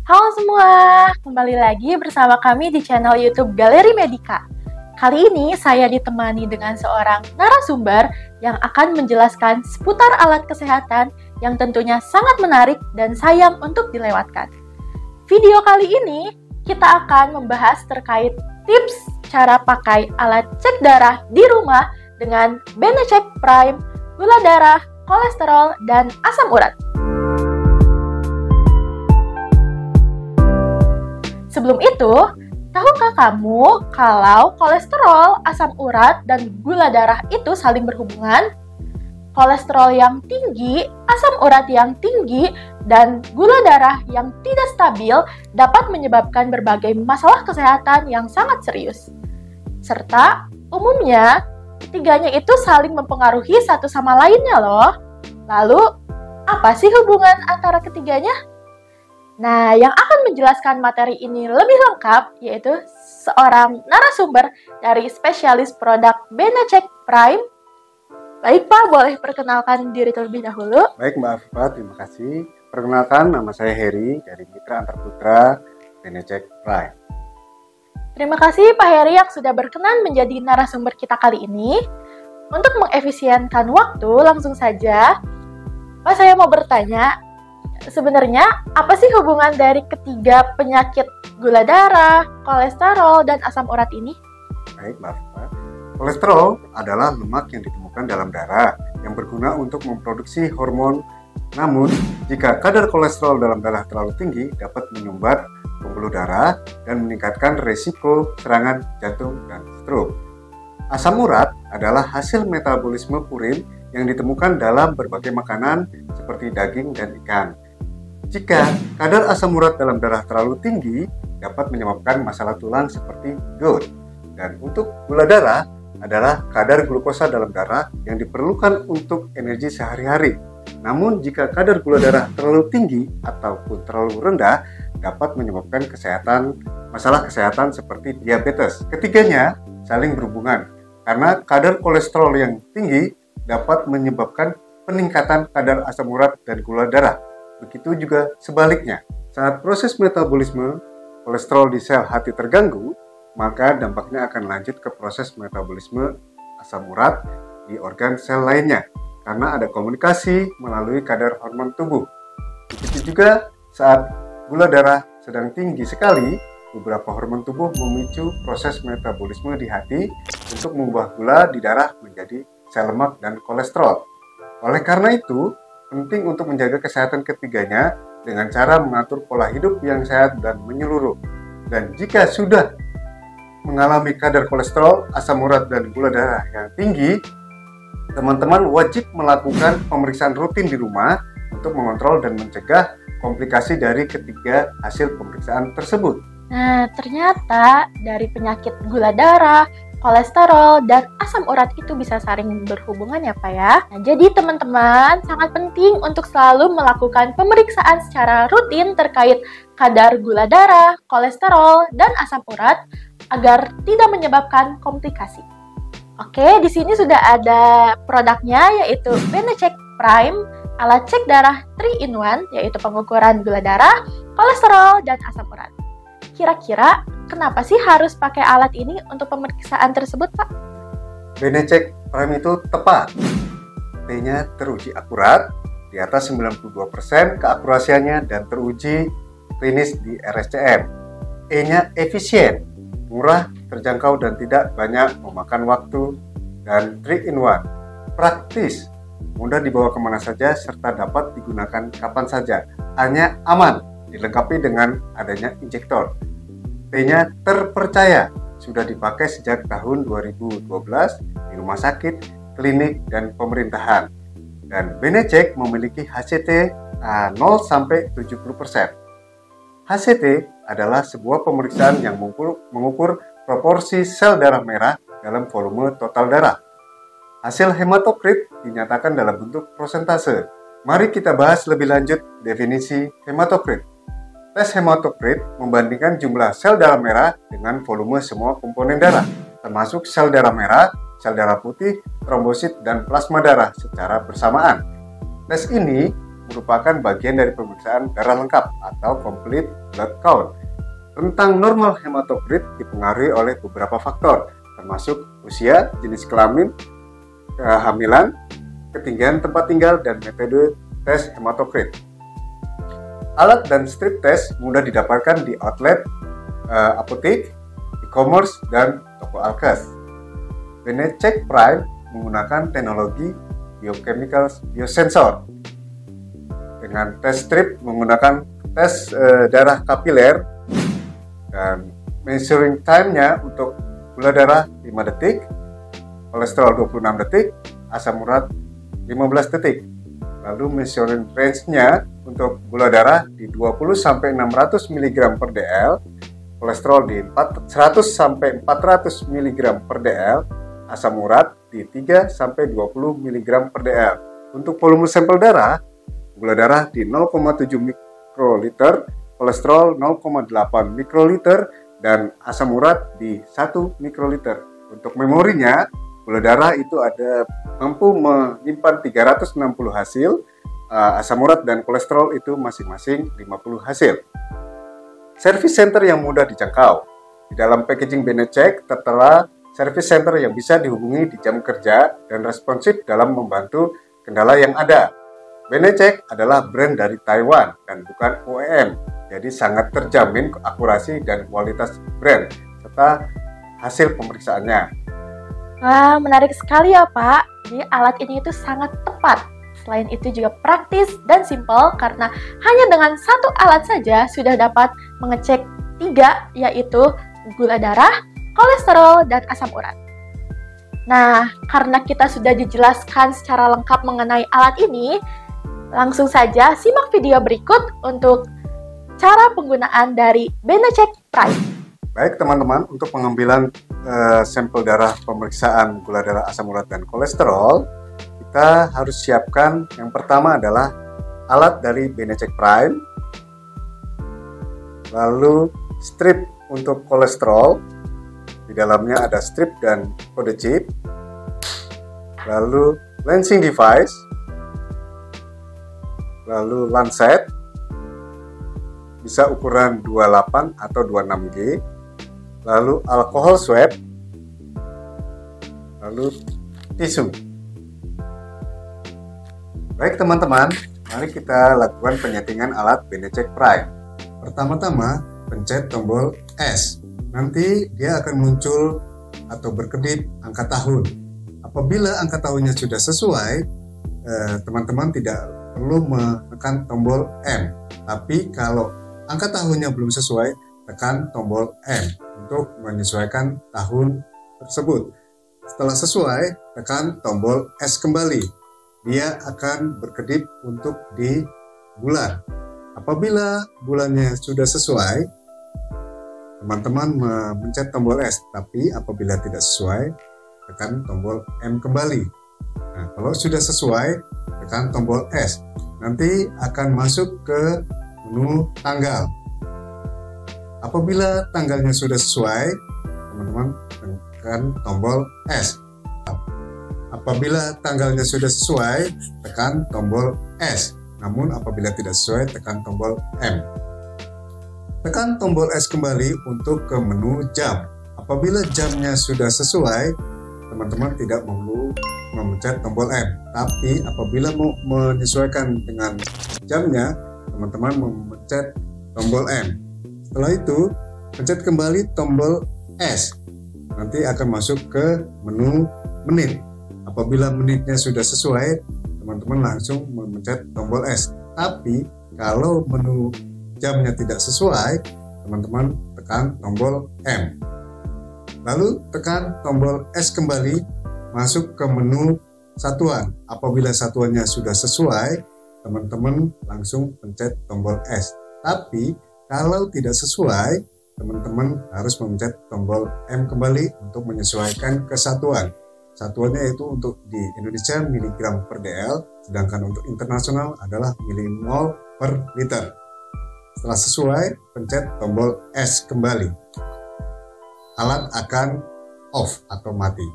Halo semua, kembali lagi bersama kami di channel YouTube Galeri Medika. Kali ini saya ditemani dengan seorang narasumber yang akan menjelaskan seputar alat kesehatan yang tentunya sangat menarik dan sayang untuk dilewatkan. Video kali ini kita akan membahas terkait tips cara pakai alat cek darah di rumah dengan Benecek Prime, gula darah, kolesterol, dan asam urat. Sebelum itu, tahukah kamu kalau kolesterol, asam urat, dan gula darah itu saling berhubungan? Kolesterol yang tinggi, asam urat yang tinggi, dan gula darah yang tidak stabil dapat menyebabkan berbagai masalah kesehatan yang sangat serius. Serta, umumnya, ketiganya itu saling mempengaruhi satu sama lainnya loh. Lalu, apa sih hubungan antara ketiganya? Nah, yang akan menjelaskan materi ini lebih lengkap yaitu seorang narasumber dari spesialis produk Benecek Prime. Baik Pak, boleh perkenalkan diri terlebih dahulu? Baik Mbak Afifah, terima kasih. Perkenalkan, nama saya Heri dari Mitra Antar Putra Benecek Prime. Terima kasih Pak Heri yang sudah berkenan menjadi narasumber kita kali ini. Untuk mengefisienkan waktu, langsung saja, Pak, saya mau bertanya, sebenarnya apa sih hubungan dari ketiga penyakit gula darah, kolesterol, dan asam urat ini? Baik Mbak Afifah, kolesterol adalah lemak yang ditemukan dalam darah yang berguna untuk memproduksi hormon. Namun, jika kadar kolesterol dalam darah terlalu tinggi dapat menyumbat pembuluh darah dan meningkatkan risiko serangan jantung dan stroke. Asam urat adalah hasil metabolisme purin yang ditemukan dalam berbagai makanan seperti daging dan ikan. Jika kadar asam urat dalam darah terlalu tinggi, dapat menyebabkan masalah tulang seperti gout. Dan untuk gula darah adalah kadar glukosa dalam darah yang diperlukan untuk energi sehari-hari. Namun jika kadar gula darah terlalu tinggi ataupun terlalu rendah, dapat menyebabkan masalah kesehatan seperti diabetes. Ketiganya saling berhubungan karena kadar kolesterol yang tinggi dapat menyebabkan peningkatan kadar asam urat dan gula darah. Begitu juga sebaliknya. Saat proses metabolisme kolesterol di sel hati terganggu, maka dampaknya akan lanjut ke proses metabolisme asam urat di organ sel lainnya karena ada komunikasi melalui kadar hormon tubuh. Begitu juga saat gula darah sedang tinggi sekali, beberapa hormon tubuh memicu proses metabolisme di hati untuk mengubah gula di darah menjadi sel lemak dan kolesterol. Oleh karena itu, penting untuk menjaga kesehatan ketiganya dengan cara mengatur pola hidup yang sehat dan menyeluruh. Dan jika sudah mengalami kadar kolesterol, asam urat, dan gula darah yang tinggi, teman-teman wajib melakukan pemeriksaan rutin di rumah untuk mengontrol dan mencegah komplikasi dari ketiga hasil pemeriksaan tersebut. Nah, ternyata dari penyakit gula darah, kolesterol, dan asam urat itu bisa saling berhubungan ya Pak ya. Nah, jadi teman-teman sangat penting untuk selalu melakukan pemeriksaan secara rutin terkait kadar gula darah, kolesterol, dan asam urat agar tidak menyebabkan komplikasi. Oke, di sini sudah ada produknya yaitu Benecek Prime, alat cek darah 3-in-1 yaitu pengukuran gula darah, kolesterol, dan asam urat. Kira-kira kenapa sih harus pakai alat ini untuk pemeriksaan tersebut, Pak? Benecek Prime itu tepat. T-nya teruji akurat, di atas 92% keakurasiannya dan teruji klinis di RSCM. E-nya efisien, murah, terjangkau, dan tidak banyak memakan waktu. Dan 3-in-1, praktis, mudah dibawa kemana saja serta dapat digunakan kapan saja. Hanya aman, dilengkapi dengan adanya injektor. T-nya terpercaya, sudah dipakai sejak tahun 2012 di rumah sakit, klinik, dan pemerintahan. Dan Benecek memiliki HCT 0-70%. HCT adalah sebuah pemeriksaan yang mengukur proporsi sel darah merah dalam volume total darah. Hasil hematokrit dinyatakan dalam bentuk prosentase. Mari kita bahas lebih lanjut definisi hematokrit. Tes hematokrit membandingkan jumlah sel darah merah dengan volume semua komponen darah, termasuk sel darah merah, sel darah putih, trombosit, dan plasma darah secara bersamaan. Tes ini merupakan bagian dari pemeriksaan darah lengkap atau complete blood count. Rentang normal hematokrit dipengaruhi oleh beberapa faktor, termasuk usia, jenis kelamin, kehamilan, ketinggian tempat tinggal, dan metode tes hematokrit. Alat dan strip test mudah didapatkan di outlet, apotek, e-commerce, dan toko alkes. BeneCheck Prime menggunakan teknologi biochemical biosensor. Dengan tes strip menggunakan tes darah kapiler, dan measuring time-nya untuk gula darah 5 detik, kolesterol 26 detik, asam urat 15 detik. Lalu measuring range-nya untuk gula darah di 20-600 mg per dl, kolesterol di 100-400 mg per dl, asam urat di 3-20 mg per dl. Untuk volume sampel darah, gula darah di 0,7 mikroliter, kolesterol 0,8 mikroliter, dan asam urat di 1 mikroliter. Untuk memorinya, gula darah itu mampu menyimpan 360 hasil, asam urat dan kolesterol itu masing-masing 50 hasil. Service center yang mudah dijangkau. Di dalam packaging BeneCheck tertera service center yang bisa dihubungi di jam kerja dan responsif dalam membantu kendala yang ada. BeneCheck adalah brand dari Taiwan dan bukan OEM, jadi sangat terjamin akurasi dan kualitas brand serta hasil pemeriksaannya. Wah, menarik sekali ya Pak. Jadi alat ini itu sangat tepat. Selain itu juga praktis dan simpel karena hanya dengan satu alat saja sudah dapat mengecek 3, yaitu gula darah, kolesterol, dan asam urat. Nah, karena kita sudah dijelaskan secara lengkap mengenai alat ini, langsung saja simak video berikut untuk cara penggunaan dari BeneCheck Prime. Baik teman-teman, untuk pengambilan sampel darah pemeriksaan gula darah, asam urat, dan kolesterol, kita harus siapkan yang pertama adalah alat dari BeneCheck Prime, lalu strip untuk kolesterol, di dalamnya ada strip dan kode chip, lalu lancing device, lalu lancet, bisa ukuran 28 atau 26G, lalu alkohol swab, lalu tisu. Baik teman-teman, mari kita lakukan penyetingan alat BeneCheck Prime. Pertama-tama, pencet tombol S. Nanti dia akan muncul atau berkedip angka tahun. Apabila angka tahunnya sudah sesuai, teman-teman tidak perlu menekan tombol M. Tapi kalau angka tahunnya belum sesuai, tekan tombol M untuk menyesuaikan tahun tersebut. Setelah sesuai, tekan tombol S kembali. Dia akan berkedip untuk di bulan. Apabila bulannya sudah sesuai, teman-teman memencet tombol S. Tapi apabila tidak sesuai, tekan tombol M kembali. Nah, kalau sudah sesuai, tekan tombol S. Nanti akan masuk ke menu tanggal. Apabila tanggalnya sudah sesuai, teman-teman tekan tombol S. Apabila tanggalnya sudah sesuai, tekan tombol S. Namun apabila tidak sesuai, tekan tombol M. Tekan tombol S kembali untuk ke menu jam. Apabila jamnya sudah sesuai, teman-teman tidak perlu memencet tombol M. Tapi apabila mau menyesuaikan dengan jamnya, teman-teman memencet tombol M. Setelah itu, pencet kembali tombol S. Nanti akan masuk ke menu menit. Apabila menitnya sudah sesuai, teman-teman langsung memencet tombol S. Tapi kalau menu jamnya tidak sesuai, teman-teman tekan tombol M. Lalu tekan tombol S kembali, masuk ke menu satuan. Apabila satuannya sudah sesuai, teman-teman langsung pencet tombol S. Tapi kalau tidak sesuai, teman-teman harus memencet tombol M kembali untuk menyesuaikan kesatuan. Satuannya itu untuk di Indonesia miligram per dl, sedangkan untuk internasional adalah milimol per liter. Setelah sesuai, pencet tombol S kembali. Alat akan off atau mati.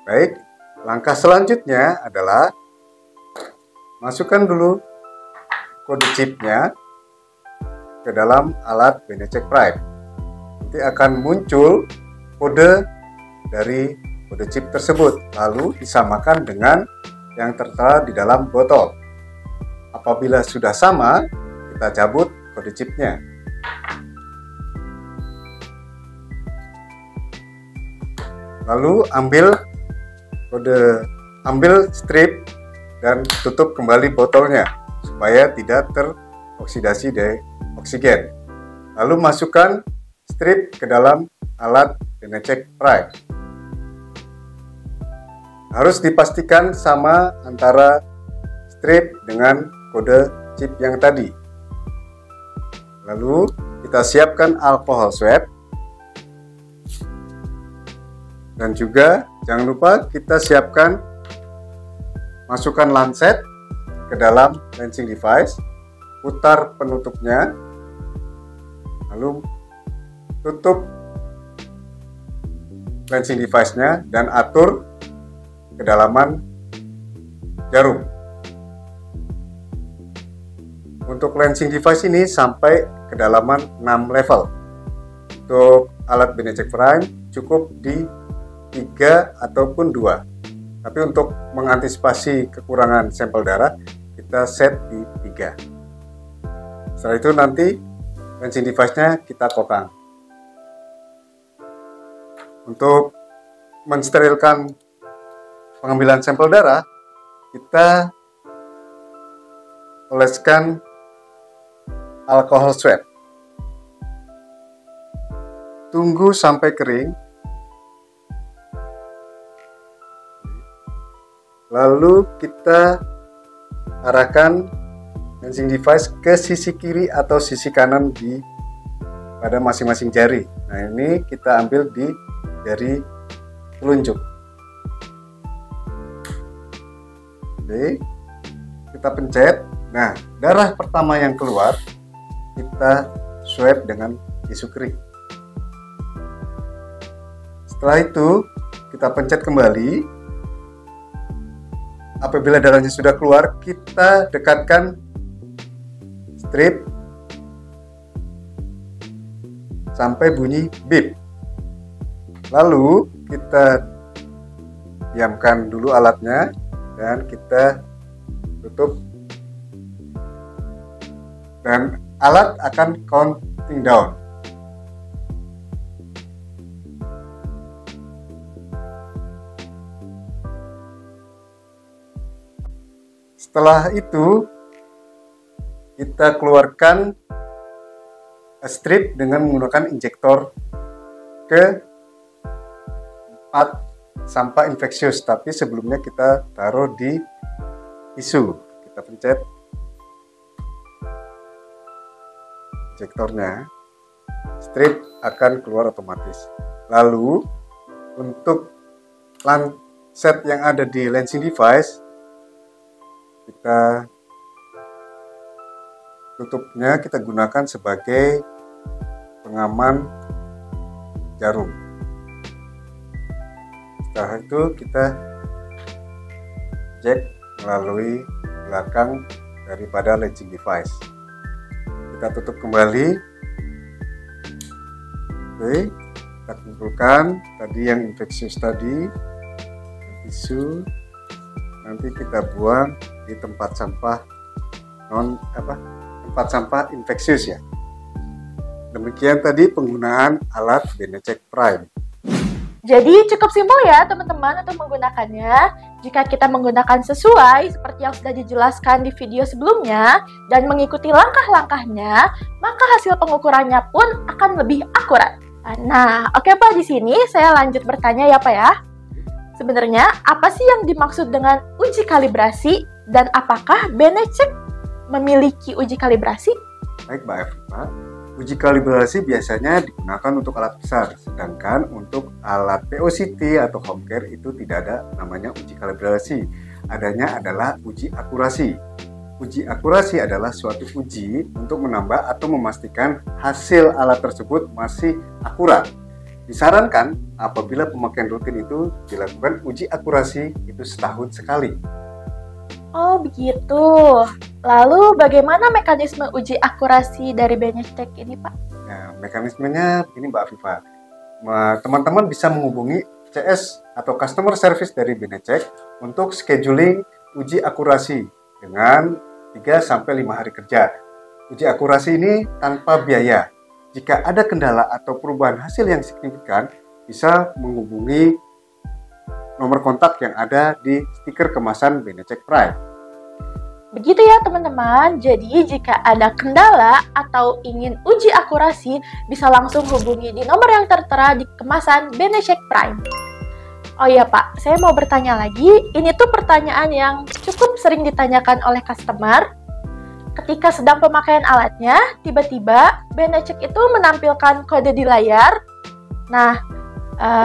Baik, langkah selanjutnya adalah masukkan dulu kode chipnya ke dalam alat Benecek Prime. Nanti akan muncul kode dari kode chip tersebut, lalu disamakan dengan yang tertera di dalam botol. Apabila sudah sama, kita cabut kode chipnya. Lalu ambil strip dan tutup kembali botolnya supaya tidak teroksidasi dari oksigen. Lalu masukkan strip ke dalam alat Benecek Prime. Harus dipastikan sama antara strip dengan kode chip yang tadi. Lalu kita siapkan alkohol swab. Dan juga jangan lupa kita siapkan, masukkan lancet ke dalam lancing device, putar penutupnya, lalu tutup lancing device-nya dan atur kedalaman jarum. Untuk lancing device ini sampai kedalaman 6 level. Untuk alat Benecek Prime cukup di 3 ataupun 2. Tapi untuk mengantisipasi kekurangan sampel darah, kita set di 3. Setelah itu nanti lancing device-nya kita kokang. Untuk mensterilkan pengambilan sampel darah, kita oleskan alkohol swab. Tunggu sampai kering. Lalu kita arahkan lancing device ke sisi kiri atau sisi kanan pada masing-masing jari. Nah, ini kita ambil di jari telunjuk. Oke, kita pencet. Nah, darah pertama yang keluar kita swab dengan tisu kering. Setelah itu kita pencet kembali. Apabila darahnya sudah keluar, kita dekatkan strip sampai bunyi beep. Lalu kita diamkan dulu alatnya dan kita tutup, dan alat akan counting down. Setelah itu kita keluarkan strip dengan menggunakan injektor ke 4 sampah infeksius, tapi sebelumnya kita taruh di tisu. Kita pencet injektornya, strip akan keluar otomatis. Lalu untuk lancet yang ada di lancing device, kita tutupnya kita gunakan sebagai pengaman jarum. Setelah itu kita jack melalui belakang daripada lancing device. Kita tutup kembali. Oke, kita kumpulkan tadi yang infeksius tadi, tisu. Nanti kita buang di tempat sampah tempat sampah infeksius ya. Demikian tadi penggunaan alat Benecek Prime. Jadi cukup simpel ya teman-teman untuk menggunakannya. Jika kita menggunakan sesuai seperti yang sudah dijelaskan di video sebelumnya dan mengikuti langkah-langkahnya, maka hasil pengukurannya pun akan lebih akurat. Nah, oke Pak, di sini saya lanjut bertanya ya Pak ya. Sebenarnya apa sih yang dimaksud dengan uji kalibrasi dan apakah Benecek memiliki uji kalibrasi? Baik Mbak Eva, uji kalibrasi biasanya digunakan untuk alat besar, sedangkan untuk alat POCT atau home care itu tidak ada namanya uji kalibrasi. Adanya adalah uji akurasi. Uji akurasi adalah suatu uji untuk menambah atau memastikan hasil alat tersebut masih akurat. Disarankan apabila pemakaian rutin itu dilakukan uji akurasi itu setahun sekali. Oh begitu. Lalu bagaimana mekanisme uji akurasi dari Benecek ini Pak? Nah, mekanismenya ini Mbak Afifa. Teman-teman bisa menghubungi CS atau Customer Service dari Benecek untuk scheduling uji akurasi dengan 3-5 hari kerja. Uji akurasi ini tanpa biaya. Jika ada kendala atau perubahan hasil yang signifikan, bisa menghubungi nomor kontak yang ada di stiker kemasan Benecek Prime. Begitu ya teman-teman, jadi jika ada kendala atau ingin uji akurasi, bisa langsung hubungi di nomor yang tertera di kemasan Benecek Prime. Oh iya Pak, saya mau bertanya lagi, ini tuh pertanyaan yang cukup sering ditanyakan oleh customer. Ketika sedang pemakaian alatnya, tiba-tiba Benecek itu menampilkan kode di layar. Nah,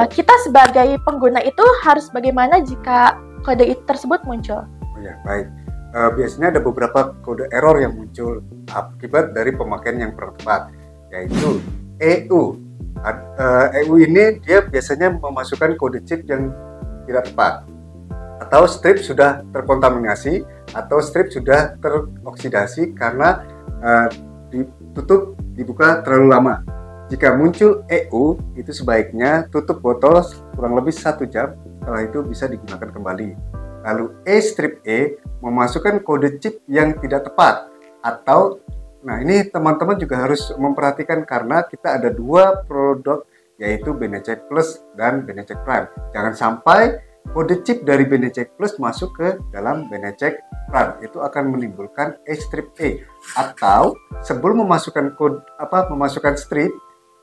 kita sebagai pengguna itu harus bagaimana jika kode tersebut muncul? Oh ya, baik. Biasanya ada beberapa kode error yang muncul akibat dari pemakaian yang kurang tepat, yaitu EU. EU ini dia biasanya memasukkan kode chip yang tidak tepat, atau strip sudah terkontaminasi, atau strip sudah teroksidasi karena dibuka terlalu lama. Jika muncul EU, itu sebaiknya tutup botol kurang lebih 1 jam, setelah itu bisa digunakan kembali. Lalu strip E memasukkan kode chip yang tidak tepat, atau nah ini teman-teman juga harus memperhatikan karena kita ada 2 produk, yaitu Benecek Plus dan Benecek Prime. Jangan sampai kode chip dari Benecek Plus masuk ke dalam Benecek Prime, itu akan menimbulkan strip E. Atau sebelum memasukkan strip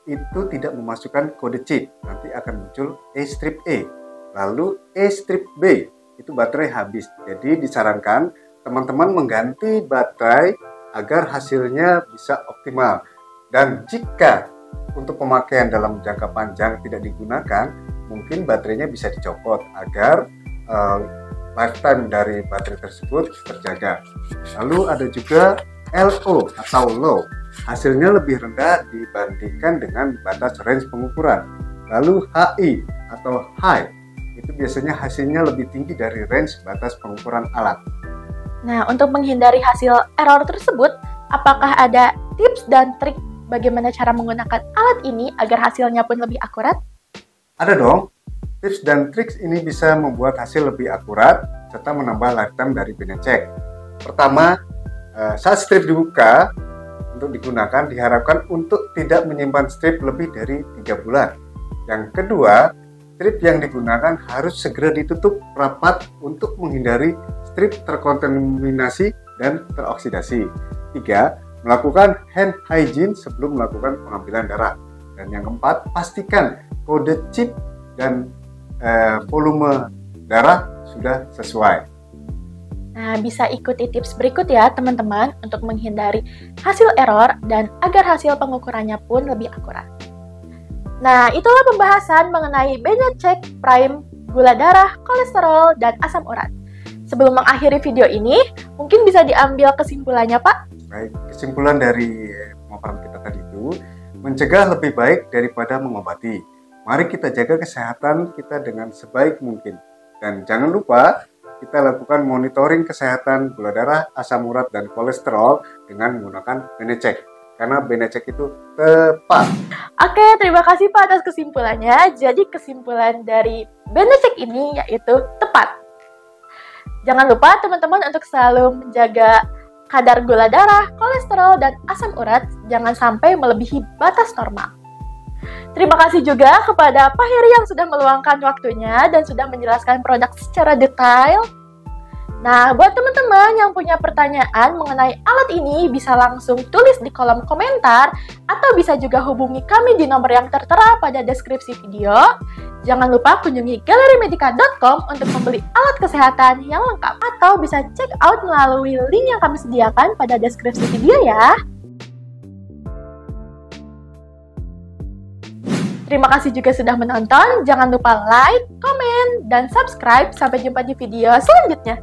itu tidak memasukkan kode chip, nanti akan muncul strip E. Lalu strip B itu baterai habis. Jadi disarankan teman-teman mengganti baterai agar hasilnya bisa optimal. Dan jika untuk pemakaian dalam jangka panjang tidak digunakan, mungkin baterainya bisa dicopot agar lifetime dari baterai tersebut terjaga. Lalu ada juga LO atau low, hasilnya lebih rendah dibandingkan dengan batas range pengukuran. Lalu HI atau high, itu biasanya hasilnya lebih tinggi dari range batas pengukuran alat. Nah, untuk menghindari hasil error tersebut, apakah ada tips dan trik bagaimana cara menggunakan alat ini agar hasilnya pun lebih akurat? Ada dong. Tips dan trik ini bisa membuat hasil lebih akurat serta menambah lifetime dari Benecek. Pertama, saat strip dibuka untuk digunakan diharapkan untuk tidak menyimpan strip lebih dari 3 bulan. Yang kedua, strip yang digunakan harus segera ditutup rapat untuk menghindari strip terkontaminasi dan teroksidasi. 3. Melakukan hand hygiene sebelum melakukan pengambilan darah. Dan yang keempat, pastikan kode chip dan volume darah sudah sesuai. Nah, bisa ikuti tips berikut ya teman-teman untuk menghindari hasil error dan agar hasil pengukurannya pun lebih akurat. Nah, itulah pembahasan mengenai Benecek Prime, gula darah, kolesterol, dan asam urat. Sebelum mengakhiri video ini, mungkin bisa diambil kesimpulannya, Pak? Baik, kesimpulan dari pemaparan kita tadi itu, mencegah lebih baik daripada mengobati. Mari kita jaga kesehatan kita dengan sebaik mungkin. Dan jangan lupa, kita lakukan monitoring kesehatan gula darah, asam urat, dan kolesterol dengan menggunakan Benecek. Karena Benecek itu tepat. Oke, terima kasih Pak atas kesimpulannya. Jadi kesimpulan dari Benecek ini yaitu tepat. Jangan lupa teman-teman untuk selalu menjaga kadar gula darah, kolesterol, dan asam urat jangan sampai melebihi batas normal. Terima kasih juga kepada Pak Heri yang sudah meluangkan waktunya dan sudah menjelaskan produk secara detail. Nah, buat teman-teman yang punya pertanyaan mengenai alat ini bisa langsung tulis di kolom komentar atau bisa juga hubungi kami di nomor yang tertera pada deskripsi video. Jangan lupa kunjungi galerimedica.com untuk membeli alat kesehatan yang lengkap atau bisa check out melalui link yang kami sediakan pada deskripsi video ya. Terima kasih juga sudah menonton. Jangan lupa like, komen, dan subscribe. Sampai jumpa di video selanjutnya.